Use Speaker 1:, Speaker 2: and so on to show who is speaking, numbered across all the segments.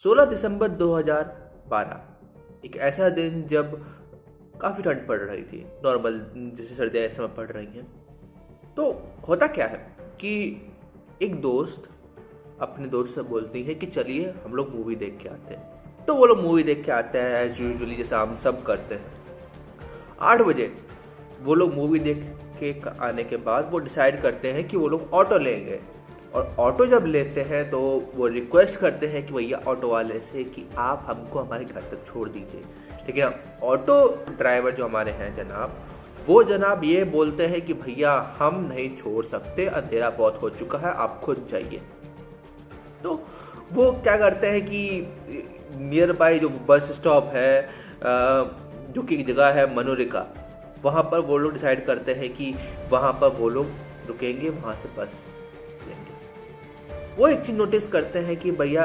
Speaker 1: 16 दिसंबर 2012 एक ऐसा दिन जब काफ़ी ठंड पड़ रही थी। नॉर्मल जैसे सर्दियाँ इस समय पड़ रही हैं। तो होता क्या है कि एक दोस्त अपने दोस्त से बोलती है कि चलिए हम लोग मूवी देख के आते हैं। तो वो लोग मूवी देख के आते हैं एज यूजुअली, जैसा हम सब करते हैं। 8 बजे वो लोग मूवी देख के आने के बाद वो डिसाइड करते हैं कि वो लोग ऑटो लेंगे। और ऑटो जब लेते हैं तो वो रिक्वेस्ट करते हैं कि भैया ऑटो वाले से कि आप हमको हमारे घर तक छोड़ दीजिए। लेकिन ऑटो ड्राइवर जो हमारे हैं जनाब, वो जनाब ये बोलते हैं कि भैया हम नहीं छोड़ सकते, अंधेरा बहुत हो चुका है, आप खुद जाइए। तो वो क्या करते हैं कि नियर बाय जो बस स्टॉप है, जो कि जगह है मनोरिका, वहाँ पर वो लोग डिसाइड करते हैं कि वहाँ पर वो लोग रुकेंगे, वहाँ से बस लेंगे। वो एक चीज़ नोटिस करते हैं कि भैया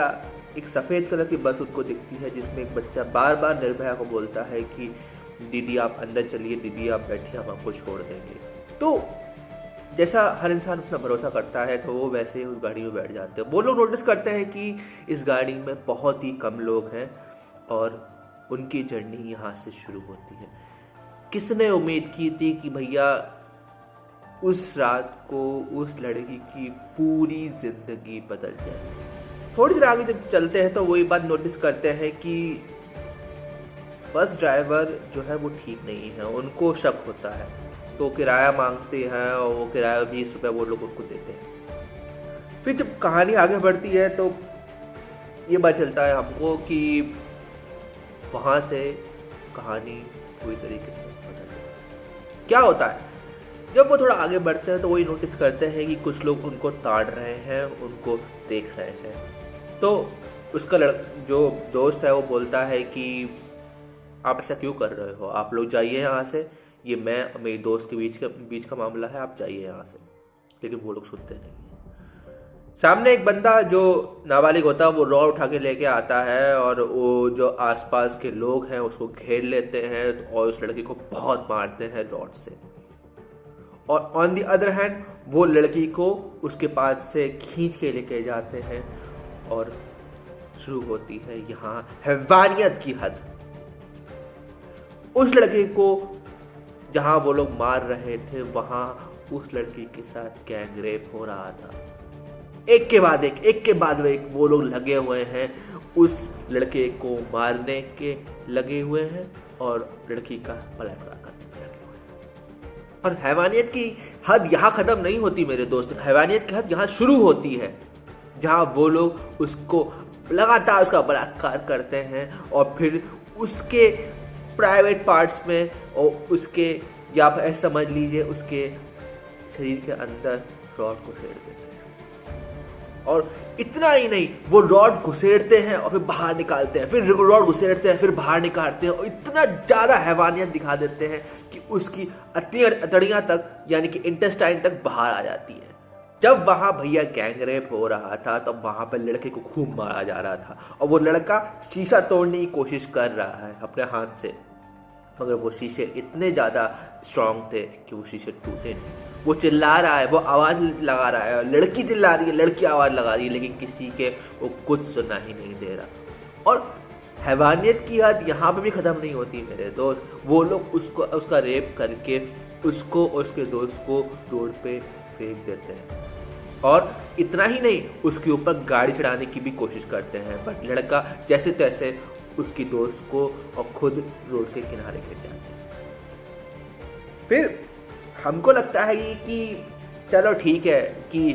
Speaker 1: एक सफ़ेद कलर की बस उनको दिखती है, जिसमें एक बच्चा बार बार निर्भया को बोलता है कि दीदी आप अंदर चलिए, दीदी आप बैठिए, हम आपको छोड़ देंगे। तो जैसा हर इंसान अपना भरोसा करता है तो वो वैसे ही उस गाड़ी में बैठ जाते हैं। वो लोग नोटिस करते हैं कि इस गाड़ी में बहुत ही कम लोग हैं और उनकी जर्नी यहाँ से शुरू होती है। किसने उम्मीद की थी कि भैया उस रात को उस लड़की की पूरी जिंदगी बदल जाए। थोड़ी देर आगे जब चलते हैं तो वही बात नोटिस करते हैं कि बस ड्राइवर जो है वो ठीक नहीं है, उनको शक होता है। तो किराया मांगते हैं और वो किराया 20 रुपये वो लोग उनको देते हैं। फिर जब कहानी आगे बढ़ती है तो ये बात चलता है हमको कि वहाँ से कहानी पूरी तरीके से बदल जाती है। क्या होता है, जब वो थोड़ा आगे बढ़ते हैं तो वही नोटिस करते हैं कि कुछ लोग उनको ताड़ रहे हैं, उनको देख रहे हैं। तो उसका जो दोस्त है वो बोलता है कि आप ऐसा क्यों कर रहे हो, आप लोग जाइए यहाँ से, ये मैं और मेरी दोस्त के बीच का मामला है, आप जाइए यहाँ से। लेकिन वो लोग सुनते नहीं। सामने एक बंदा जो नाबालिग होता है वो रॉड उठा के लेके आता है और वो जो आसपास के लोग हैं उसको घेर लेते हैं और उस लड़की को बहुत मारते हैं रॉड से। और ऑन द अदर हैंड वो लड़की को उसके पास से खींच के लेके जाते हैं और शुरू होती है यहाँ हैवानियत की हद। उस लड़के को जहां वो लोग मार रहे थे वहां उस लड़की के साथ गैंग रेप हो रहा था। एक के बाद एक वो लोग लगे हुए हैं, उस लड़के को मारने के लगे हुए हैं और लड़की का बलात्कार करने के लगे हुए हैं। और हैवानियत की हद यहाँ खत्म नहीं होती मेरे दोस्त, हैवानियत की हद यहाँ शुरू होती है, जहाँ वो लोग उसको लगातार उसका बलात्कार करते हैं और फिर उसके प्राइवेट पार्ट्स में और उसके, या आप ऐसा समझ लीजिए, उसके शरीर के अंदर रॉड को घुसेड़ देते हैं। और इतना ही नहीं, वो रॉड घुसेड़ते हैं और फिर बाहर निकालते हैं, फिर रॉड घुसेड़ते हैं, फिर बाहर निकालते हैं और इतना ज़्यादा हैवानियत दिखा देते हैं कि उसकी अतड़ियाँ तक, यानी कि इंटेस्टाइन तक बाहर आ जाती है। जब वहाँ भैया गैंग रेप हो रहा था तब वहाँ पर लड़के को खूब मारा जा रहा था और वो लड़का शीशा तोड़ने की कोशिश कर रहा है अपने हाथ से, मगर वो शीशे इतने ज़्यादा स्ट्रांग थे कि वो शीशे टूटे नहीं। वो चिल्ला रहा है, वो आवाज़ लगा रहा है, लड़की चिल्ला रही है, लड़की आवाज़ लगा रही है, लेकिन किसी के वो कुछ सुना ही नहीं दे रहा। और हैवानियत की हद यहाँ पे भी ख़त्म नहीं होती मेरे दोस्त। वो लोग उसका रेप करके उसको और उसके दोस्त को रोड पे फेंक देते हैं और इतना ही नहीं, उसके ऊपर गाड़ी चढ़ाने की भी कोशिश करते हैं, बट लड़का जैसे तैसे उसकी दोस्त को और खुद रोड के किनारे गिर जाते हैं। फिर हमको लगता है कि चलो ठीक है कि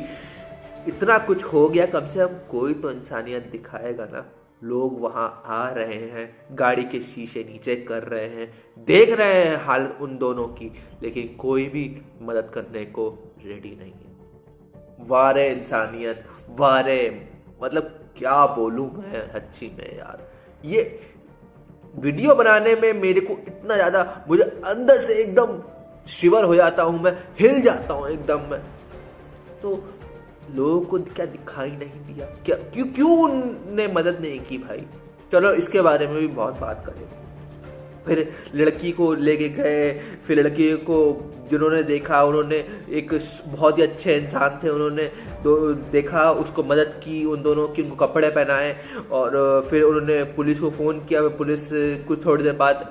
Speaker 1: इतना कुछ हो गया, कम से कम कोई तो इंसानियत दिखाएगा ना। लोग वहाँ आ रहे हैं, गाड़ी के शीशे नीचे कर रहे हैं, देख रहे हैं हालत उन दोनों की, लेकिन कोई भी मदद करने को रेडी नहीं है। वारे इंसानियत, वारे, मतलब क्या बोलूँ मैं सच्ची में यार। ये वीडियो बनाने में मेरे को इतना ज़्यादा, मुझे अंदर से एकदम शिवर हो जाता हूँ, मैं हिल जाता हूँ एकदम मैं। तो लोगों को क्या दिखाई नहीं दिया, क्या क्यों उनने मदद नहीं की भाई? चलो इसके बारे में भी बहुत बात करें। फिर लड़की को लेके गए, फिर लड़की को जिन्होंने देखा उन्होंने एक बहुत ही अच्छे इंसान थे, उन्होंने देखा, उसको मदद की उन दोनों की, उनको कपड़े पहनाए और फिर उन्होंने पुलिस को फ़ोन किया। पुलिस कुछ थोड़ी देर बाद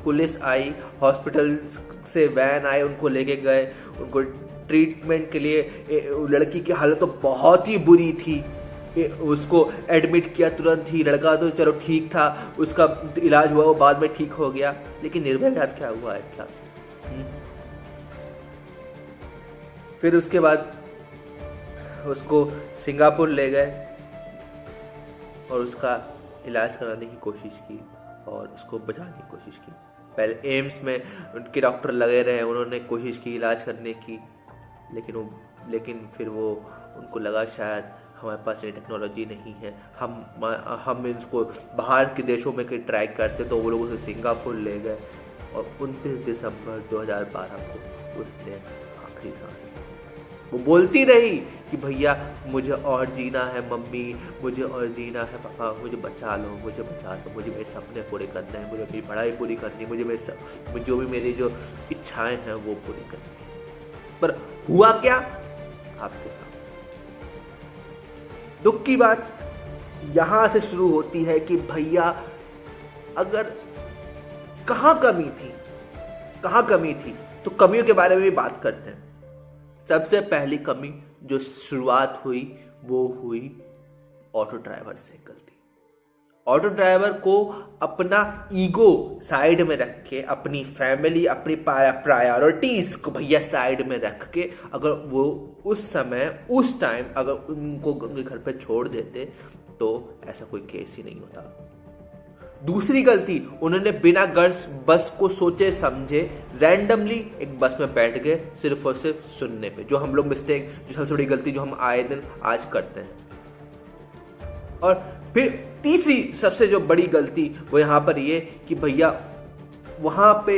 Speaker 1: पुलिस आई, हॉस्पिटल से वैन आए, उनको लेके गए, उनको ट्रीटमेंट के लिए। लड़की की हालत तो बहुत ही बुरी थी, उसको एडमिट किया तुरंत ही। लड़का तो चलो ठीक था, उसका इलाज हुआ, वो बाद में ठीक हो गया। लेकिन निर्भया के साथ क्या हुआ है क्लास? फिर उसके बाद उसको सिंगापुर ले गए और उसका इलाज कराने की कोशिश की और उसको बचाने की कोशिश की। पहले एम्स में उनके डॉक्टर लगे रहे, उन्होंने कोशिश की इलाज करने की, लेकिन फिर वो उनको लगा शायद हमारे पास ये टेक्नोलॉजी नहीं है, हम इसको बाहर के देशों में कहीं ट्राई करते, तो वो लोग उसे सिंगापुर ले गए और 29 दिसंबर 2012 को उसने आखिरी सांस ली। वो बोलती रही कि भैया मुझे और जीना है, मम्मी मुझे और जीना है, पापा मुझे बचा लो, मुझे बचा लो, मुझे मेरे सपने पूरे करने हैं, मुझे मेरी पढ़ाई पूरी करनी है, मुझे जो भी मेरी जो इच्छाएं हैं वो पूरी करनी है। पर हुआ क्या? आपके साथ दुख की बात यहां से शुरू होती है कि भैया अगर कहां कमी थी तो कमियों के बारे में भी बात करते हैं। सबसे पहली कमी जो शुरुआत हुई वो हुई ऑटो ड्राइवर से गलती। ऑटो ड्राइवर को अपना ईगो साइड में रख के, अपनी फैमिली, अपनी प्रायोरिटीज को भैया साइड में रख के, अगर वो उस टाइम अगर उनको उनके घर पे छोड़ देते तो ऐसा कोई केस ही नहीं होता। दूसरी गलती, उन्होंने बिना बस को सोचे समझे रैंडमली एक बस में बैठ गए सिर्फ और सिर्फ सुनने पे, जो हम लोग जो सबसे बड़ी गलती जो हम आए दिन आज करते हैं। और फिर तीसरी सबसे जो बड़ी गलती वो यहाँ पर ये कि भैया वहाँ पे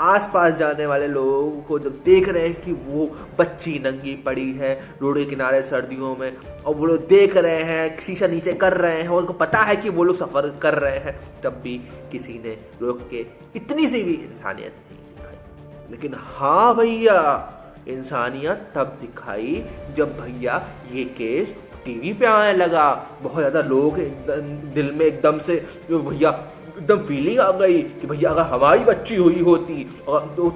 Speaker 1: आसपास जाने वाले लोगों को जब देख रहे हैं कि वो बच्ची नंगी पड़ी है रोड के किनारे सर्दियों में, और वो लोग देख रहे हैं, शीशा नीचे कर रहे हैं, उनको पता है कि वो लोग सफ़र कर रहे हैं, तब भी किसी ने रोक के इतनी सी भी इंसानियत नहीं दिखाई। लेकिन हाँ भैया, इंसानियत तब दिखाई जब भैया ये केस टीवी पे आने लगा। बहुत ज़्यादा लोग दिल में एकदम से भैया एकदम फीलिंग आ गई कि भैया अगर हमारी बच्ची हुई होती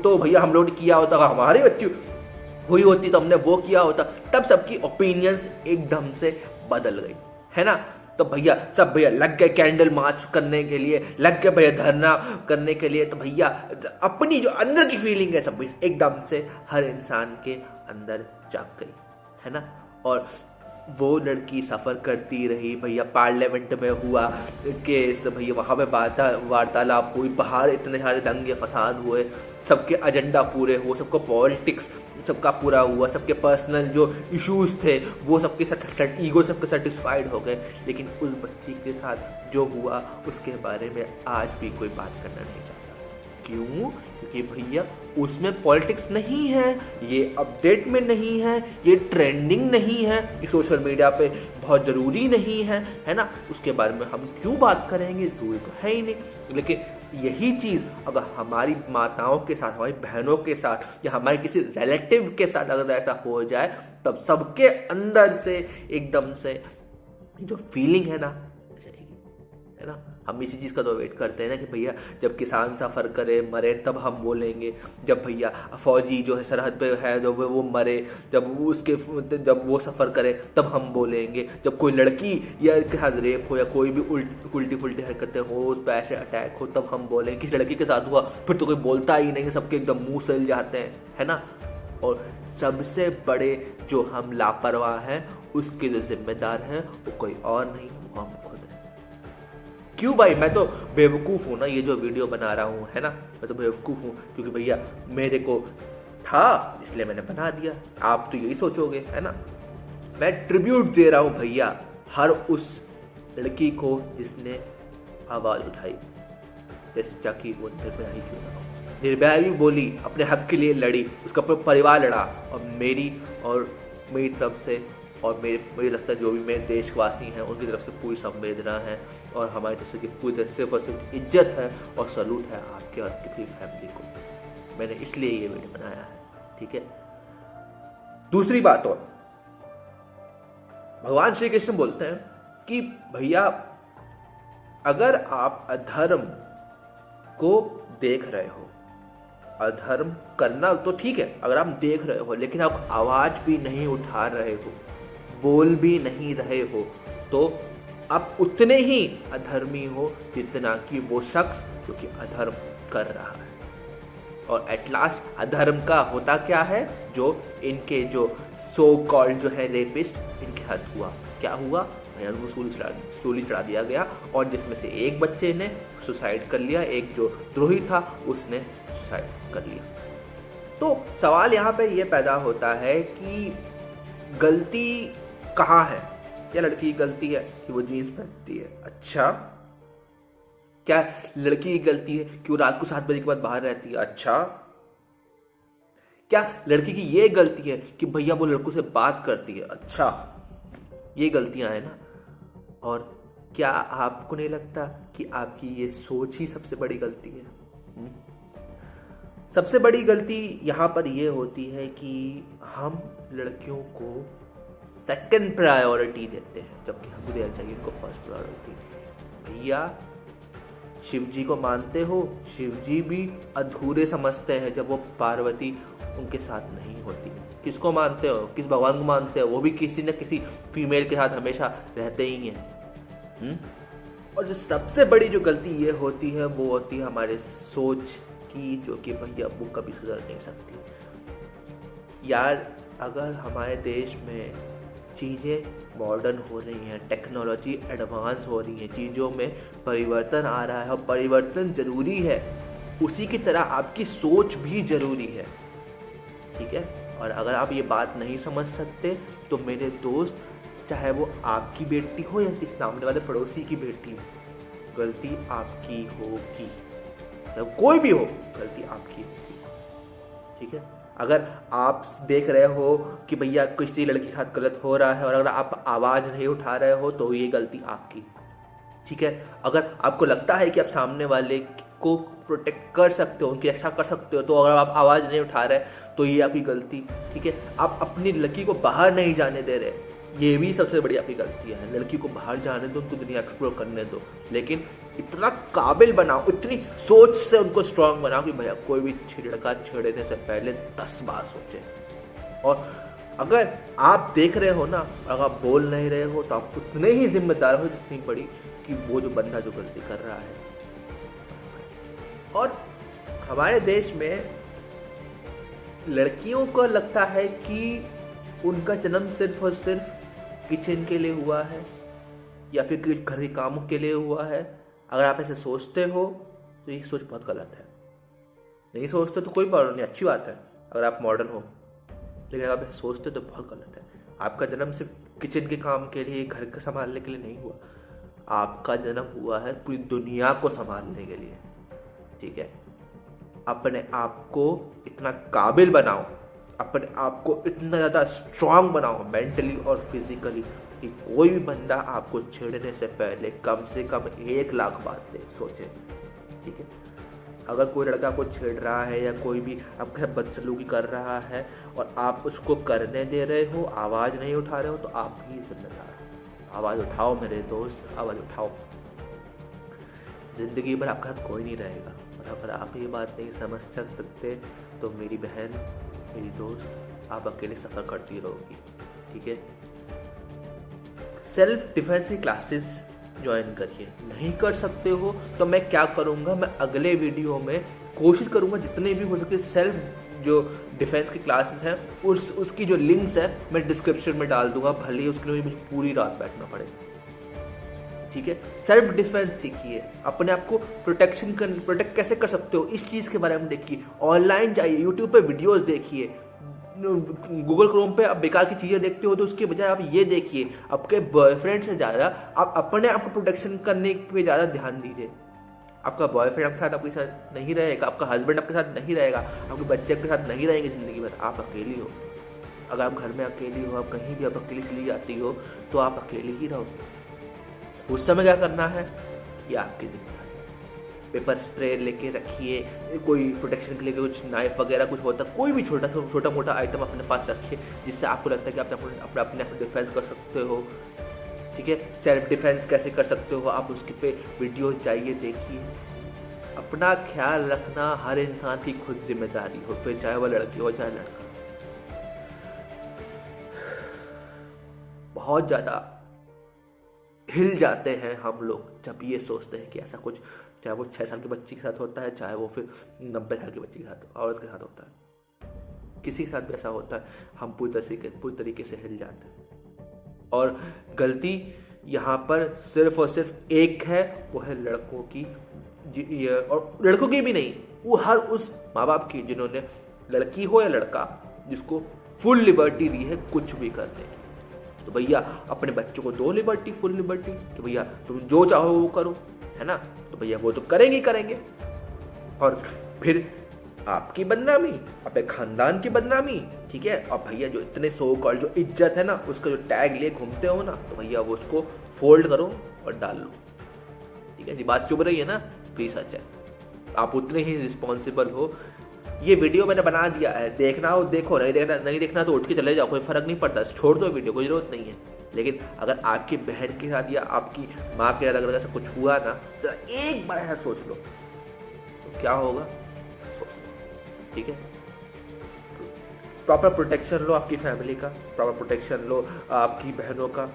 Speaker 1: तो भैया हम लोग ने किया होता, अगर हमारी बच्ची हुई होती तो हमने वो किया होता। तब सबकी ओपिनियंस एकदम से बदल गई, है ना। तो भैया सब भैया लग गए कैंडल मार्च करने के लिए, लग गए भैया धरना करने के लिए। तो भैया अपनी जो अंदर की फीलिंग है सब एकदम से हर इंसान के अंदर जाग गई, है ना। और वो लड़की सफ़र करती रही भैया, पार्लियामेंट में हुआ केस भैया, वहाँ पे वार्तालाप हुई, बाहर इतने सारे दंगे फसाद हुए, सबके एजेंडा पूरे हुए, सबको पॉलिटिक्स सबका पूरा हुआ, सबके पर्सनल जो इश्यूज थे वो सबके ईगो सबके सेटिस्फाइड हो गए। लेकिन उस बच्ची के साथ जो हुआ उसके बारे में आज भी कोई बात करना नहीं चाहता। क्यों? क्योंकि भैया उसमें पॉलिटिक्स नहीं है, ये अपडेट में नहीं है, ये ट्रेंडिंग नहीं है, ये सोशल मीडिया पे बहुत ज़रूरी नहीं है, है ना। उसके बारे में हम क्यों बात करेंगे, ज़रूरी तो है ही नहीं। लेकिन यही चीज़ अगर हमारी माताओं के साथ, हमारी बहनों के साथ या हमारे किसी रिलेटिव के साथ अगर ऐसा हो जाए, तब सबके अंदर से एकदम से जो फीलिंग है ना, है ना। हम इसी चीज़ का तो वेट करते हैं ना कि भैया जब किसान सफ़र करे मरे तब हम बोलेंगे, जब भैया फौजी जो है सरहद पे है जो वो मरे, जब वो सफ़र करे तब हम बोलेंगे, जब कोई लड़की या के साथ रेप हो या कोई भी उल्टी फुल्टी हरकतें हो, उस पर ऐसे अटैक हो, तब हम बोलेंगे। किसी लड़की के साथ हुआ फिर तो कोई बोलता ही नहीं, सबके एकदम मुँह सल जाते हैं, है ना। और सबसे बड़े जो हम लापरवाह हैं उसके जो जिम्मेदार हैं वो कोई और नहीं, वो हम खुद हैं। क्यों भाई? मैं तो बेवकूफ़ हूँ ना, ये जो वीडियो बना रहा हूँ, है ना। मैं तो बेवकूफ़ हूँ क्योंकि भैया मेरे को था इसलिए मैंने बना दिया। आप तो यही सोचोगे, है ना। मैं ट्रिब्यूट दे रहा हूँ भैया हर उस लड़की को जिसने आवाज़ उठाई, जैसे चाकी वो निर्भया ही क्यों ना हो। निर्भया भी बोली, अपने हक के लिए लड़ी, उसका पूरा परिवार लड़ा, और मेरी तरफ से और मुझे लगता है जो भी मेरे देशवासी हैं उनकी तरफ से पूरी संवेदना है और हमारी तरफ से पूरी तरह से सिर्फ इज्जत है और सलूट है आपके और आपकी पूरी फैमिली को। मैंने इसलिए ये वीडियो बनाया है, ठीक है। दूसरी बात और, भगवान श्री कृष्ण बोलते हैं कि भैया अगर आप अधर्म को देख रहे हो, अधर्म करना तो ठीक है, अगर आप देख रहे हो लेकिन आप आवाज भी नहीं उठा रहे हो, बोल भी नहीं रहे हो, तो आप उतने ही अधर्मी हो जितना कि वो शख्स जो कि अधर्म कर रहा है। और एट लास्ट अधर्म का होता क्या है, जो इनके जो सो कॉल्ड जो है रेपिस्ट, इनके हाथ हुआ क्या हुआ, भैया उनको सूली चढ़ा दिया गया और जिसमें से एक बच्चे ने सुसाइड कर लिया, एक जो द्रोही था उसने सुसाइड कर लिया। तो सवाल यहाँ पे ये पैदा होता है कि गलती कहाँ है? क्या लड़की की गलती है कि वो जीन्स पहनती है? अच्छा, क्या लड़की की गलती है कि वो रात को 7 बजे के बाद बाहर रहती है? अच्छा, क्या लड़की की ये गलती है कि भैया वो लड़कों से बात करती है? अच्छा, ये गलतियां हैं ना। और क्या आपको नहीं लगता कि आपकी ये सोच ही सबसे बड़ी गलती है? सबसे बड़ी गलती यहाँ पर ये होती है कि हम लड़कियों को सेकंड प्रायोरिटी देते हैं, जबकि हमको देना चाहिए उनको फर्स्ट प्रायोरिटी। भैया शिव जी को मानते हो, शिव जी भी अधूरे समझते हैं जब वो पार्वती उनके साथ नहीं होती। किसको मानते हो? किस भगवान को मानते हो? वो भी किसी न किसी फीमेल के साथ हमेशा रहते ही हैं। और जो सबसे बड़ी जो गलती ये होती है वो होती है हमारे सोच की, जो कि भैया वो कभी सुधर नहीं सकती। यार अगर हमारे देश में चीज़ें मॉडर्न हो रही हैं, टेक्नोलॉजी एडवांस हो रही है, चीज़ों में परिवर्तन आ रहा है और परिवर्तन ज़रूरी है, उसी की तरह आपकी सोच भी ज़रूरी है, ठीक है। और अगर आप ये बात नहीं समझ सकते तो मेरे दोस्त, चाहे वो आपकी बेटी हो या किसी सामने वाले पड़ोसी की बेटी हो, गलती आपकी होगी। जब कोई भी हो गलती आपकी होगी, ठीक है। अगर आप देख रहे हो कि भैया किसी लड़की के साथ गलत हो रहा है और अगर आप आवाज़ नहीं उठा रहे हो तो ये गलती आपकी, ठीक है। अगर आपको लगता है कि आप सामने वाले को प्रोटेक्ट कर सकते हो, उनकी रक्षा कर सकते हो, तो अगर आप आवाज़ नहीं उठा रहे तो ये आपकी गलती, ठीक है। आप अपनी लड़की को बाहर नहीं जाने दे रहे, ये भी सबसे बड़ी आपकी गलती है। लड़की को बाहर जाने दो, उनको दुनिया एक्सप्लोर करने दो, लेकिन इतना काबिल बनाओ, इतनी सोच से उनको स्ट्रांग बनाओ कि भैया कोई भी लड़का छेड़ने से पहले 10 बार सोचे। और अगर आप देख रहे हो ना, अगर आप बोल नहीं रहे हो तो आप उतने ही जिम्मेदार हो जितनी बड़ी कि वो जो बंदा जो गलती कर रहा है। और हमारे देश में लड़कियों को लगता है कि उनका जन्म सिर्फ और सिर्फ किचन के लिए हुआ है या फिर घर के कामों के लिए हुआ है। अगर आप ऐसे सोचते हो तो ये सोच बहुत गलत है। नहीं सोचते तो कोई प्रॉब्लम नहीं, अच्छी बात है अगर आप मॉडर्न हो, लेकिन अगर आप ऐसे सोचते तो बहुत गलत है। आपका जन्म सिर्फ किचन के काम के लिए, घर को संभालने के लिए नहीं हुआ, आपका जन्म हुआ है पूरी दुनिया को संभालने के लिए, ठीक है। अपने आप को इतना काबिल बनाओ, अपने आप को इतना ज़्यादा स्ट्रांग बनाओ मेंटली और फिजिकली कि कोई भी बंदा आपको छेड़ने से पहले कम से कम 1 लाख बातें सोचे, ठीक है। अगर कोई लड़का आपको छेड़ रहा है या कोई भी आपके साथ बदसलूकी कर रहा है और आप उसको करने दे रहे हो, आवाज़ नहीं उठा रहे हो, तो आप ही जिम्मेदार हो। आवाज़ उठाओ मेरे दोस्त, आवाज़ उठाओ। ज़िंदगी भर आपके साथ कोई नहीं रहेगा। और अगर आप ये बात नहीं समझ सकते तो मेरी बहन, मेरी दोस्त, आप अकेले सफ़र करती रहोगी, ठीक है। सेल्फ डिफेंस की क्लासेस ज्वाइन करिए। नहीं कर सकते हो तो मैं क्या करूँगा, मैं अगले वीडियो में कोशिश करूँगा जितने भी हो सके सेल्फ जो डिफेंस की क्लासेस हैं उसकी जो लिंक्स है मैं डिस्क्रिप्शन में डाल दूंगा, भले ही उसके लिए मुझे पूरी रात बैठना पड़े, ठीक है। सेल्फ डिफेंस सीखिए, अपने आप को प्रोटेक्ट कैसे कर सकते हो इस चीज़ के बारे में देखिए। ऑनलाइन जाइए, यूट्यूब पे वीडियोस देखिए, गूगल क्रोम पे आप बेकार की चीज़ें देखते हो तो उसके बजाय आप ये देखिए। आपके बॉयफ्रेंड से ज़्यादा आप अपने आप को प्रोटेक्शन करने पे ज़्यादा ध्यान दीजिए। आपका बॉयफ्रेंड आपके साथ आपके साथ नहीं रहेगा, आपका हस्बैंड आपके साथ नहीं रहेगा, आपके बच्चे आपके साथ नहीं रहेंगे ज़िंदगी भर, आप अकेली हो। अगर आप घर में अकेली हो, आप कहीं भी आप अकेली चली जाती हो, तो आप अकेली ही रहोगे। उस समय क्या करना है ये आपकी जिम्मेदारी। पेपर स्प्रे लेके रखिए, कोई प्रोटेक्शन के लिए कुछ नाइफ वगैरह कुछ होता, कोई भी छोटा मोटा आइटम अपने पास रखिए, जिससे आपको लगता है कि आप अपने डिफेंस कर सकते हो। ठीक है, सेल्फ डिफेंस कैसे कर सकते हो आप उसके पे वीडियो जाइए देखिए। अपना ख्याल रखना हर इंसान की खुद जिम्मेदारी हो, फिर चाहे वो लड़की हो चाहे लड़का। बहुत ज़्यादा हिल जाते हैं हम लोग जब ये सोचते हैं कि ऐसा कुछ, चाहे वो 6 साल की बच्ची के साथ होता है, चाहे वो फिर 90 साल की बच्ची के साथ, औरत के साथ होता है, किसी के साथ भी ऐसा होता है, हम पूरी तरीके से हिल जाते हैं। और गलती यहाँ पर सिर्फ और सिर्फ एक है, वो है लड़कों की, और लड़कों की भी नहीं, वो हर उस माँ बाप की जिन्होंने लड़की हो या लड़का जिसको फुल लिबर्टी दी है कुछ भी करने की। तो भैया अपने बच्चों को दो लिबर्टी, फुल लिबर्टी, कि भैया तुम जो चाहो वो करो, है ना। तो भैया वो तो करेंगे ही करेंगे, और फिर आपकी बदनामी, अपने खानदान की बदनामी, ठीक है। और भैया जो इतने सो कॉल्ड जो इज्जत है ना, उसका जो टैग लिए घूमते हो ना, तो भैया वो उसको फोल्ड करो और डाल लो। ठीक है जी, बात चुभ रही है ना, तो ये सच है। आप उतने ही रिस्पॉन्सिबल हो। ये वीडियो मैंने बना दिया है, देखना हो देखो, नहीं देखना तो उठ के चले जाओ, कोई फर्क नहीं पड़ता, छोड़ दो वीडियो, कोई जरूरत नहीं है। लेकिन अगर आपकी बहन के साथ या आपकी माँ के साथ अगर ऐसा कुछ हुआ ना, जरा एक बार ऐसा सोच लो तो क्या होगा, सोच लो। ठीक है, प्रॉपर प्रोटेक्शन लो आपकी फैमिली का, प्रॉपर प्रोटेक्शन लो आपकी बहनों का।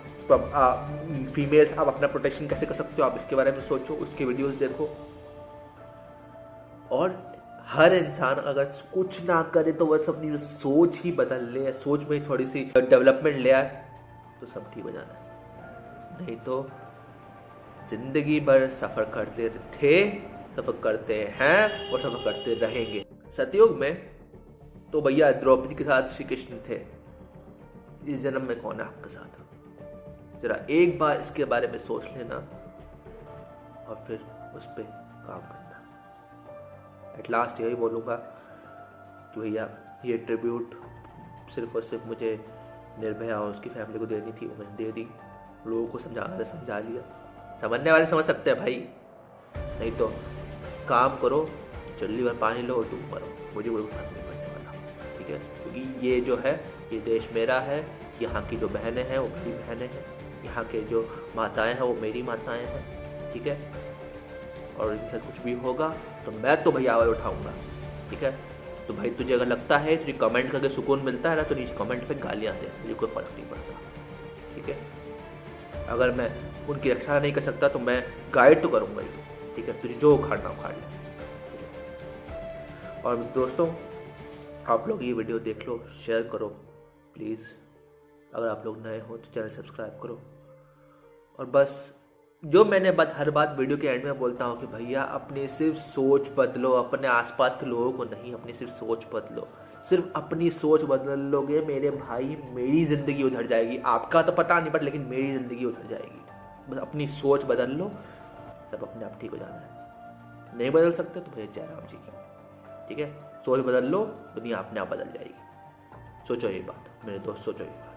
Speaker 1: फीमेल्स आप अपना प्रोटेक्शन कैसे कर सकते हो, आप इसके बारे में सोचो, उसके वीडियोस देखो। और हर इंसान अगर कुछ ना करे तो बस अपनी सोच ही बदल ले, सोच में थोड़ी सी डेवलपमेंट ले आए, तो सब ठीक हो जाना है। नहीं तो जिंदगी भर सफ़र करते थे, सफ़र करते हैं और सफ़र करते रहेंगे। सतयुग में तो भैया द्रौपदी के साथ श्री कृष्ण थे, इस जन्म में कौन है आपके साथ? जरा एक बार इसके बारे में सोच लेना और फिर उस पर काम करना। एट लास्ट यही बोलूँगा कि भैया ये ट्रिब्यूट सिर्फ और सिर्फ मुझे निर्भया और उसकी फैमिली को देनी थी, वो मैंने दे दी। लोगों को समझा लिया, समझने वाले समझ सकते हैं भाई, नहीं तो काम करो, चुल्ली भर पानी लो और तुम मरो, मुझे कोई फर्क नहीं पड़ने वाला। ठीक है, क्योंकि ये जो है ये देश मेरा है, यहाँ की जो बहनें हैं वो मेरी बहनें हैं, यहाँ के जो माताएँ हैं वो मेरी माताएँ हैं। ठीक है, और इनसे कुछ भी होगा तो मैं तो भैया आवाज़ उठाऊंगा। ठीक है, तो भाई तुझे अगर लगता है तुझे कमेंट करके सुकून मिलता है ना, तो नीचे कमेंट पे गालियाँ दे, मुझे कोई फ़र्क नहीं पड़ता। ठीक है, अगर मैं उनकी रक्षा नहीं कर सकता तो मैं गाइड तो करूँगा ही। ठीक है, तुझे जो उखाड़ना उखाड़ ले। और दोस्तों आप लोग ये वीडियो देख लो, शेयर करो प्लीज़। अगर आप लोग नए हो तो चैनल सब्सक्राइब करो। और बस जो मैंने हर बात वीडियो के एंड में बोलता हूँ कि भैया अपनी सिर्फ सोच बदलो, अपने आसपास के लोगों को नहीं, अपनी सिर्फ सोच बदलो। सिर्फ अपनी सोच बदल लोगे मेरे भाई, मेरी ज़िंदगी उधर जाएगी। आपका तो पता नहीं, बट लेकिन मेरी ज़िंदगी उधर जाएगी। बस अपनी सोच बदल लो, सब अपने आप ठीक हो जाना है। नहीं बदल सकते तो भैया जय राम जी की। ठीक है, सोच बदल लो, दुनिया अपने आप बदल जाएगी। सोचो ये बात मेरे दोस्त, सोचो ये बात।